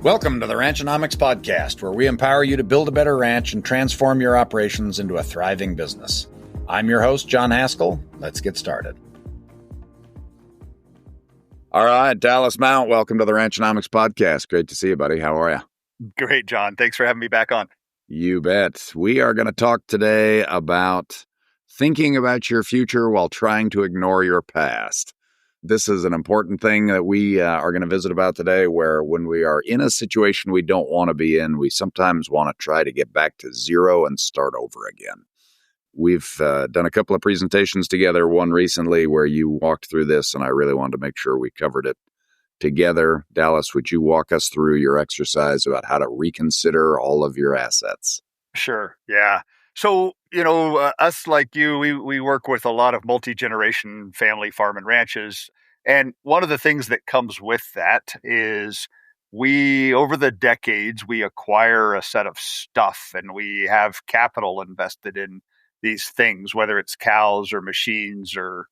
Welcome to the Ranchonomics Podcast, where we empower you to build a better ranch and transform your operations into a thriving business. I'm your host, John Haskell. Let's get started. All right, Dallas Mount, welcome to the Ranchonomics Podcast. Great to see you, buddy. How are you? Great, John. Thanks for having me back on. You bet. We are going to talk today about thinking about your future while trying to ignore your past. This is an important thing that we are going to visit about today, where when we are in a situation we don't want to be in, we sometimes want to try to get back to zero and start over again. We've done a couple of presentations together, one recently where you walked through this, and I really wanted to make sure we covered it together. Dallas, would you walk us through your exercise about how to reconsider all of your assets? Sure. Yeah. So, us like you, we work with a lot of multi-generation family farm and ranches. And one of the things that comes with that is over the decades, we acquire a set of stuff and we have capital invested in these things, whether it's cows or machines or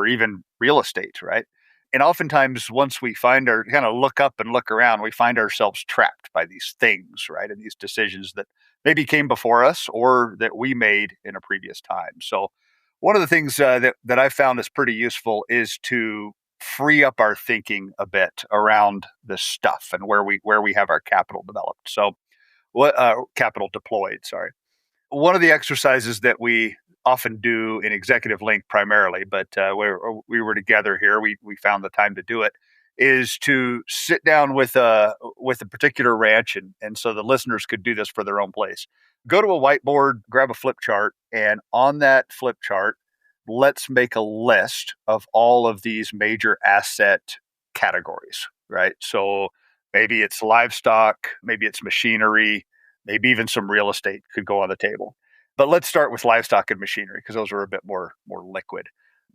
even real estate, right? And oftentimes, once we kind of look up and look around, we find ourselves trapped by these things, right? And these decisions that maybe came before us or that we made in a previous time. So one of the things that I found is pretty useful is to free up our thinking a bit around this stuff and where we have our capital developed. So capital deployed, sorry. One of the exercises that we often do in Executive Link primarily, but we were together here, we found the time to do it, is to sit down with a particular ranch, and so the listeners could do this for their own place. Go to a whiteboard, grab a flip chart, and on that flip chart, let's make a list of all of these major asset categories, right? So maybe it's livestock, maybe it's machinery, maybe even some real estate could go on the table. But let's start with livestock and machinery because those are a bit more liquid.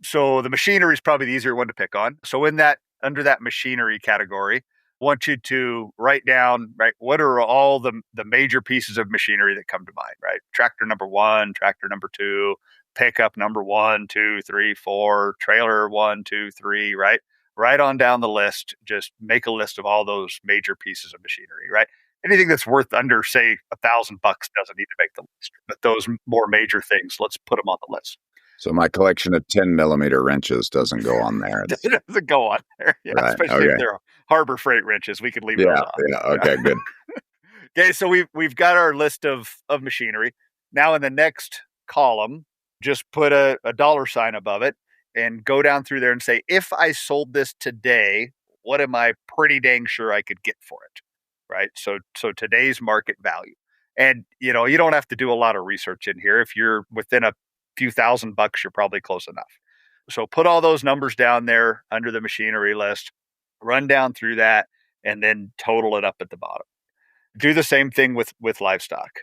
So the machinery is probably the easier one to pick on. So under that machinery category, I want you to write down, right, what are all the major pieces of machinery that come to mind, right? Tractor number 1, tractor number 2, pickup number 1, 2, 3, 4, trailer 1, 2, 3, right? Right on down the list. Just make a list of all those major pieces of machinery, right? Anything that's worth under, say, $1,000 doesn't need to make the list. But those more major things, let's put them on the list. So my collection of 10-millimeter wrenches doesn't go on there. It doesn't go on there, yeah, right, especially if they're Harbor Freight wrenches. We could leave those on. Yeah, okay, good. Okay, so we've got our list of machinery. Now in the next column, just put a dollar sign above it and go down through there and say, if I sold this today, what am I pretty dang sure I could get for it? Right. So today's market value. And, you don't have to do a lot of research in here. If you're within a few $1,000, you're probably close enough. So put all those numbers down there under the machinery list, run down through that, and then total it up at the bottom. Do the same thing with livestock.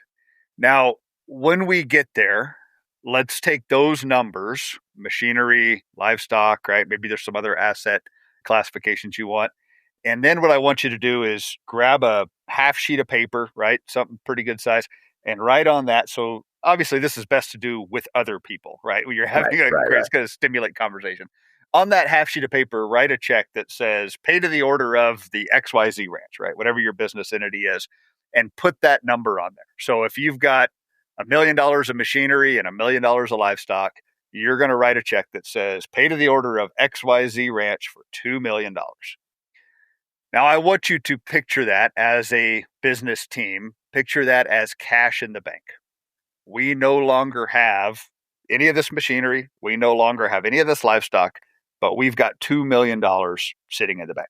Now, when we get there, let's take those numbers, machinery, livestock, right? Maybe there's some other asset classifications you want. And then what I want you to do is grab a half sheet of paper, right? Something pretty good size, and write on that. So obviously this is best to do with other people, right? When you're having it's going to stimulate conversation. On that half sheet of paper, write a check that says pay to the order of the XYZ ranch, right? Whatever your business entity is, and put that number on there. So if you've got $1 million of machinery and $1 million of livestock, you're going to write a check that says pay to the order of XYZ ranch for $2 million. Now, I want you to picture that as a business team. Picture that as cash in the bank. We no longer have any of this machinery. We no longer have any of this livestock, but we've got $2 million sitting in the bank.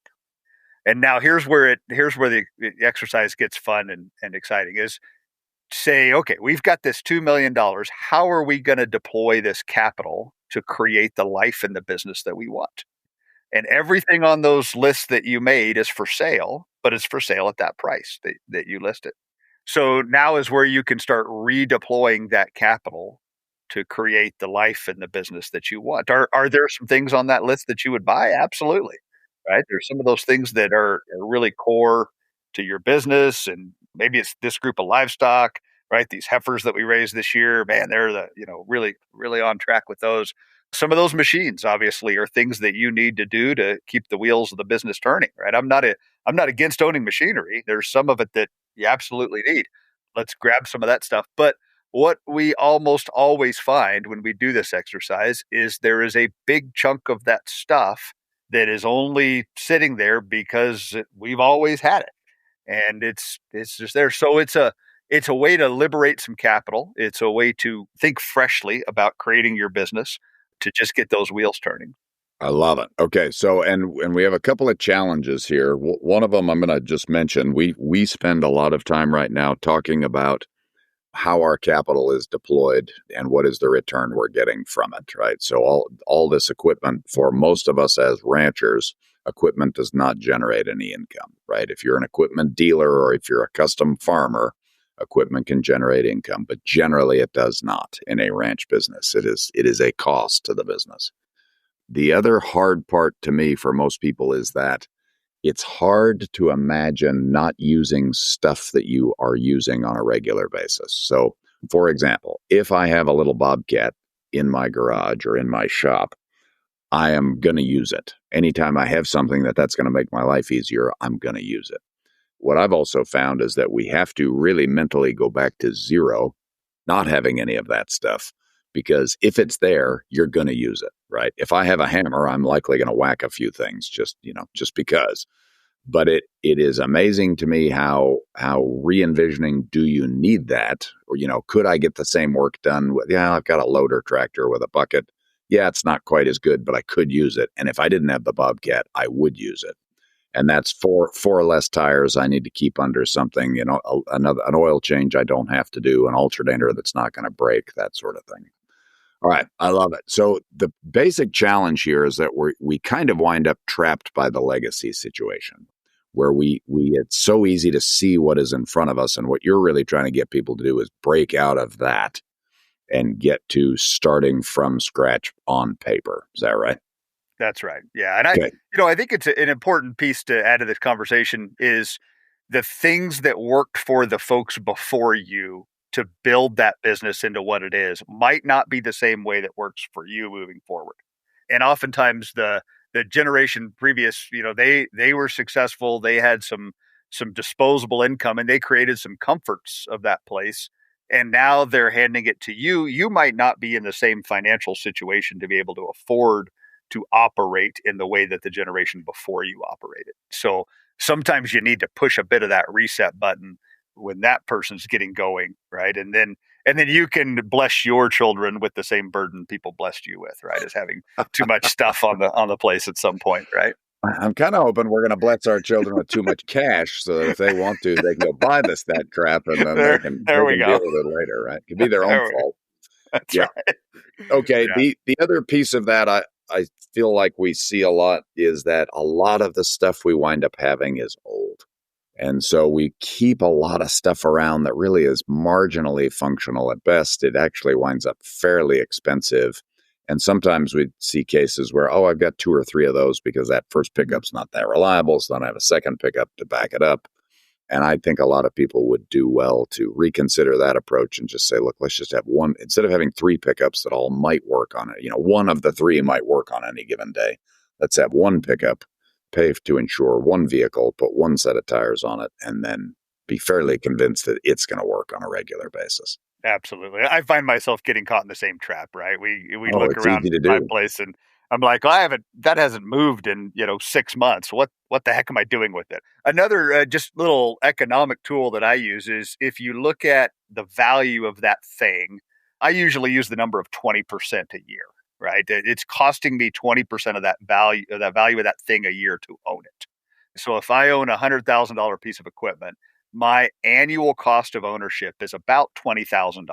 And now here's where the exercise gets fun and exciting is say, okay, we've got this $2 million. How are we going to deploy this capital to create the life in the business that we want? And everything on those lists that you made is for sale, but it's for sale at that price that you listed. So now is where you can start redeploying that capital to create the life in the business that you want. Are there some things on that list that you would buy? Absolutely. Right? There's some of those things that are really core to your business, and maybe it's this group of livestock, right? These heifers that we raised this year, man, they're really, really on track with those. Some of those machines, obviously, are things that you need to do to keep the wheels of the business turning, right? I'm not I'm not against owning machinery. There's some of it that you absolutely need. Let's grab some of that stuff. But what we almost always find when we do this exercise is there is a big chunk of that stuff that is only sitting there because we've always had it, and it's just there. So it's a way to liberate some capital. It's a way to think freshly about creating your business to just get those wheels turning. I love it. Okay, so and we have a couple of challenges here. One of them I'm going to just mention. We spend a lot of time right now talking about how our capital is deployed and what is the return we're getting from it, right? So all this equipment, for most of us as ranchers, equipment does not generate any income, right? If you're an equipment dealer or if you're a custom farmer, equipment can generate income, but generally it does not in a ranch business. It is a cost to the business. The other hard part to me for most people is that it's hard to imagine not using stuff that you are using on a regular basis. So, for example, if I have a little bobcat in my garage or in my shop, I am going to use it. Anytime I have something that's going to make my life easier, I'm going to use it. What I've also found is that we have to really mentally go back to zero, not having any of that stuff, because if it's there, you're going to use it, right? If I have a hammer, I'm likely going to whack a few things just because. But it is amazing to me how re-envisioning, do you need that? Or, could I get the same work done with, I've got a loader tractor with a bucket. Yeah, it's not quite as good, but I could use it. And if I didn't have the Bobcat, I would use it. And that's four less tires I need to keep under something, an oil change I don't have to do, an alternator that's not going to break, that sort of thing. All right. I love it. So the basic challenge here is that we kind of wind up trapped by the legacy situation where it's so easy to see what is in front of us. And what you're really trying to get people to do is break out of that and get to starting from scratch on paper. Is that right? That's right. Yeah. And Okay. I think it's an important piece to add to this conversation is the things that worked for the folks before you to build that business into what it is might not be the same way that works for you moving forward. And oftentimes the generation previous, they were successful. They had some disposable income and they created some comforts of that place. And now they're handing it to you. You might not be in the same financial situation to be able to afford to operate in the way that the generation before you operated. So sometimes you need to push a bit of that reset button when that person's getting going, right? And then you can bless your children with the same burden people blessed you with, right? As having too much stuff on the place at some point, right? I'm kind of hoping we're going to bless our children with too much cash so that if they want to, they can go buy that crap and then they can there we deal go. with it later, right? It could be their own fault. That's Yeah. right. Okay. Yeah. The other piece of that I feel like we see a lot is that a lot of the stuff we wind up having is old. And so we keep a lot of stuff around that really is marginally functional at best. It actually winds up fairly expensive. And sometimes we see cases where, I've got 2 or 3 of those because that first pickup's not that reliable. So then I have a second pickup to back it up. And I think a lot of people would do well to reconsider that approach and just say, look, let's just have one, instead of having 3 pickups that all might work on it. One of the 3 might work on any given day. Let's have one pickup, pay to insure one vehicle, put one set of tires on it, and then be fairly convinced that it's going to work on a regular basis. Absolutely. I find myself getting caught in the same trap, right? We look It's around easy to my do. place and I'm like, that hasn't moved in, 6 months. What the heck am I doing with it? Another just little economic tool that I use is if you look at the value of that thing, I usually use the number of 20% a year, right? It's costing me 20% of that value of that thing a year to own it. So if I own $100,000 piece of equipment, my annual cost of ownership is about $20,000.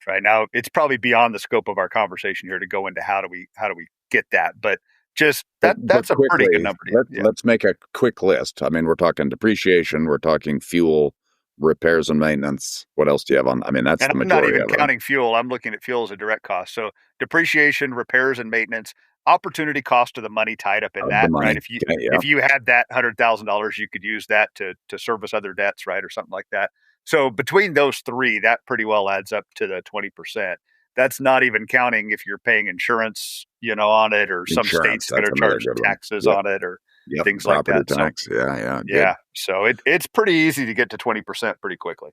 Right now, it's probably beyond the scope of our conversation here to go into how do we get that, but just that's a quickly, pretty good number. Let's make a quick list. I mean, we're talking depreciation, we're talking fuel, repairs and maintenance. What else do you have on? I mean, that's And the I'm not majority even of it. counting fuel. I'm looking at fuel as a direct cost. So depreciation, repairs and maintenance, opportunity cost of the money tied up in The that, money. right? Okay, yeah. If you had that $100,000, you could use that to service other debts, right, or something like that. So between those 3, that pretty well adds up to the 20%. That's not even counting if you're paying insurance, on it, or some Insurance, state's going that's to another charge good one. taxes Yep. on it, or Yep. things like Property that. So, tax. Yeah. Good. yeah, so it's pretty easy to get to 20% pretty quickly.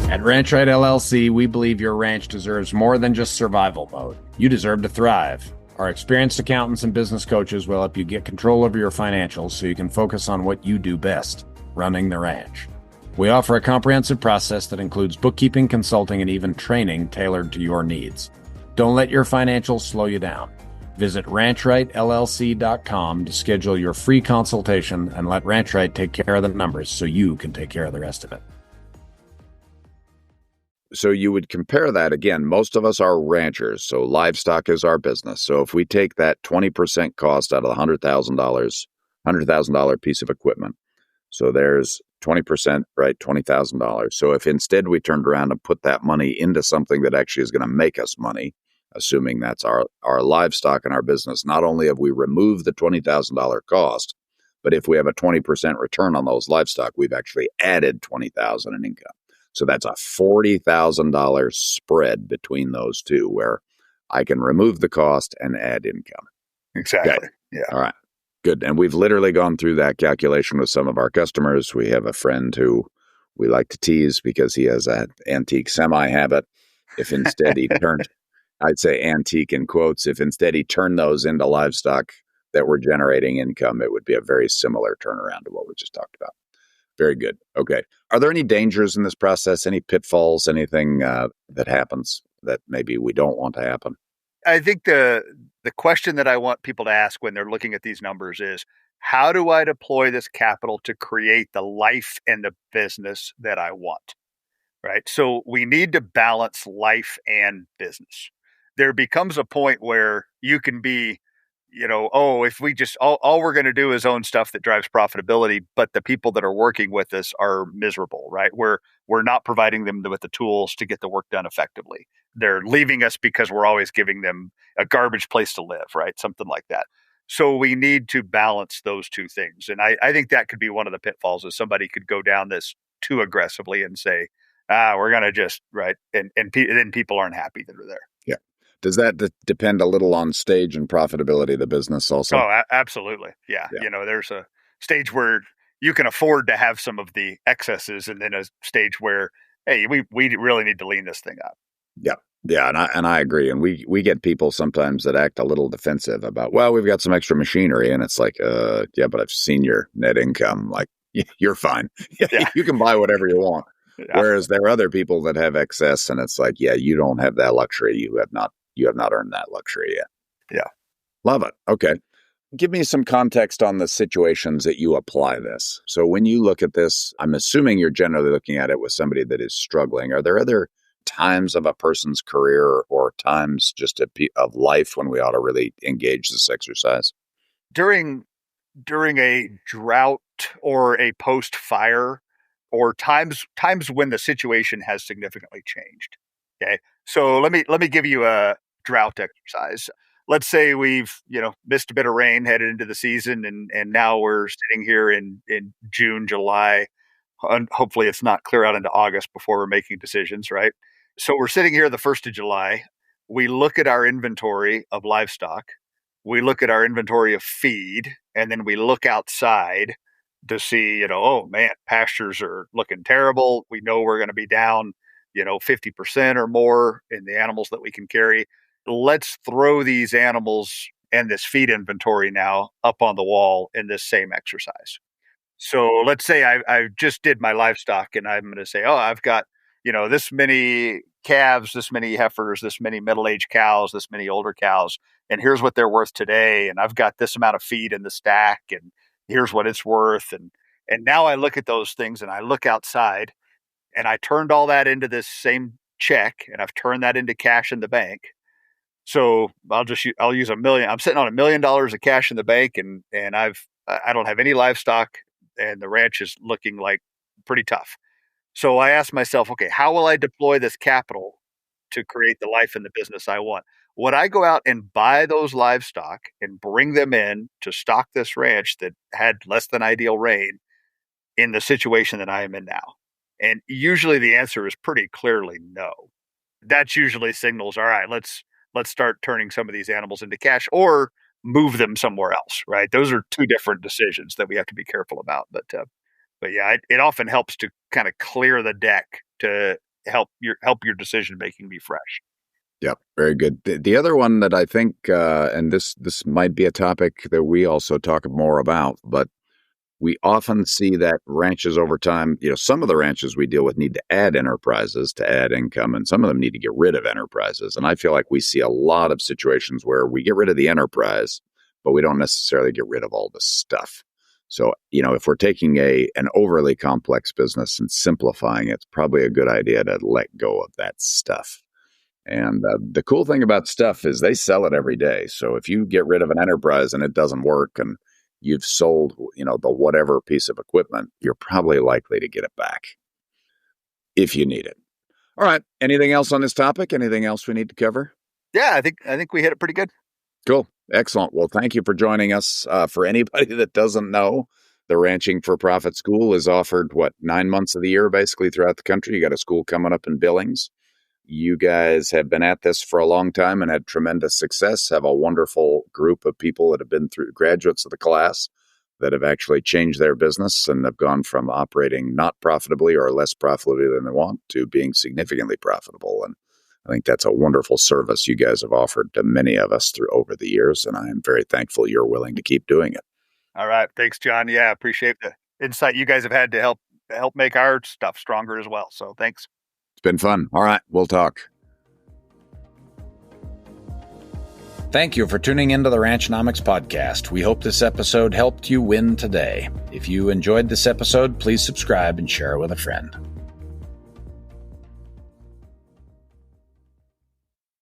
At Ranchite LLC, we believe your ranch deserves more than just survival mode. You deserve to thrive. Our experienced accountants and business coaches will help you get control over your financials so you can focus on what you do best, running the ranch. We offer a comprehensive process that includes bookkeeping, consulting, and even training tailored to your needs. Don't let your financials slow you down. Visit ranchritellc.com to schedule your free consultation and let Ranchite take care of the numbers so you can take care of the rest of it. So you would compare that again. Most of us are ranchers, so livestock is our business. So if we take that 20% cost out of the $100,000 piece of equipment, so there's 20%, right? $20,000. So if instead we turned around and put that money into something that actually is going to make us money, assuming that's our livestock in our business, not only have we removed the $20,000 cost, but if we have a 20% return on those livestock, we've actually added $20,000 in income. So that's a $40,000 spread between those two where I can remove the cost and add income. Exactly. Okay. Yeah. All right. Good. And we've literally gone through that calculation with some of our customers. We have a friend who we like to tease because he has an antique semi habit. If instead he turned, I'd say antique in quotes, if instead he turned those into livestock that were generating income, it would be a very similar turnaround to what we just talked about. Very good. Okay. Are there any dangers in this process? Any pitfalls? Anything that happens that maybe we don't want to happen? I think the question that I want people to ask when they're looking at these numbers is, how do I deploy this capital to create the life and the business that I want? Right. So we need to balance life and business. There becomes a point where you can be, if we just all we're going to do is own stuff that drives profitability, but the people that are working with us are miserable, right? We're not providing them with the tools to get the work done effectively. They're leaving us because we're always giving them a garbage place to live, right? Something like that. So we need to balance those two things. And I think that could be one of the pitfalls is somebody could go down this too aggressively and say, we're going to just, right. And then people aren't happy that are there. Yeah. Does that depend a little on stage and profitability of the business also? Oh, absolutely. Yeah. There's a stage where you can afford to have some of the excesses, and then a stage where, hey, we really need to lean this thing up. Yeah. Yeah. And I agree. And we get people sometimes that act a little defensive about, well, we've got some extra machinery. And it's like, yeah, but I've seen your net income. Like, you're fine. Yeah. You can buy whatever you want. Yeah. Whereas there are other people that have excess, and it's like, yeah, you don't have that luxury. You have not earned that luxury yet. Yeah. Love it. Okay. Give me some context on the situations that you apply this. So when you look at this, I'm assuming you're generally looking at it with somebody that is struggling. Are there other times of a person's career or times just of life when we ought to really engage this exercise? During a drought or a post-fire, or times when the situation has significantly changed. Okay. So let me give you a drought exercise. Let's say we've, missed a bit of rain headed into the season, and now we're sitting here in June, July. And hopefully it's not clear out into August before we're making decisions, right? So we're sitting here the 1st of July. We look at our inventory of livestock. We look at our inventory of feed, and then we look outside to see, oh man, pastures are looking terrible. We know we're going to be down, 50% or more in the animals that we can carry. Let's throw these animals and this feed inventory now up on the wall in this same exercise. So let's say I just did my livestock, and I'm going to say, oh, I've got, this many calves, this many heifers, this many middle-aged cows, this many older cows, and here's what they're worth today. And I've got this amount of feed in the stack, and here's what it's worth. And now I look at those things, and I look outside, and I turned all that into this same check, and I've turned that into cash in the bank. So I'll use $1 million. I'm sitting on $1 million of cash in the bank, and I don't have any livestock, and the ranch is looking like pretty tough. So I asked myself, okay, how will I deploy this capital to create the life and the business I want? Would I go out and buy those livestock and bring them in to stock this ranch that had less than ideal rain in the situation that I am in now? And usually the answer is pretty clearly no. That usually signals, all right, let's let's start turning some of these animals into cash or move them somewhere else, right? Those are two different decisions that we have to be careful about. But yeah, it often helps to kind of clear the deck to help your decision making be fresh. Yep, very good. The other one that I think, and this might be a topic that we also talk more about, but we often see that ranches over time, some of the ranches we deal with need to add enterprises to add income, and some of them need to get rid of enterprises. And I feel like we see a lot of situations where we get rid of the enterprise, but we don't necessarily get rid of all the stuff. So, if we're taking an overly complex business and simplifying it, it's probably a good idea to let go of that stuff. And the cool thing about stuff is they sell it every day. So if you get rid of an enterprise and it doesn't work and you've sold, the whatever piece of equipment, you're probably likely to get it back if you need it. All right. Anything else on this topic? Anything else we need to cover? Yeah, I think we hit it pretty good. Cool. Excellent. Well, thank you for joining us. For anybody that doesn't know, the Ranching for Profit School is offered, 9 months of the year, basically throughout the country. You got a school coming up in Billings. You guys have been at this for a long time and had tremendous success, have a wonderful group of people that have been through, graduates of the class, that have actually changed their business and have gone from operating not profitably or less profitably than they want to being significantly profitable. And I think that's a wonderful service you guys have offered to many of us over the years, and I am very thankful you're willing to keep doing it. All right. Thanks, John. Yeah, appreciate the insight you guys have had to help make our stuff stronger as well. So thanks. It's been fun. All right, we'll talk. Thank you for tuning into the Ranchnomics podcast. We hope this episode helped you win today. If you enjoyed this episode, please subscribe and share it with a friend.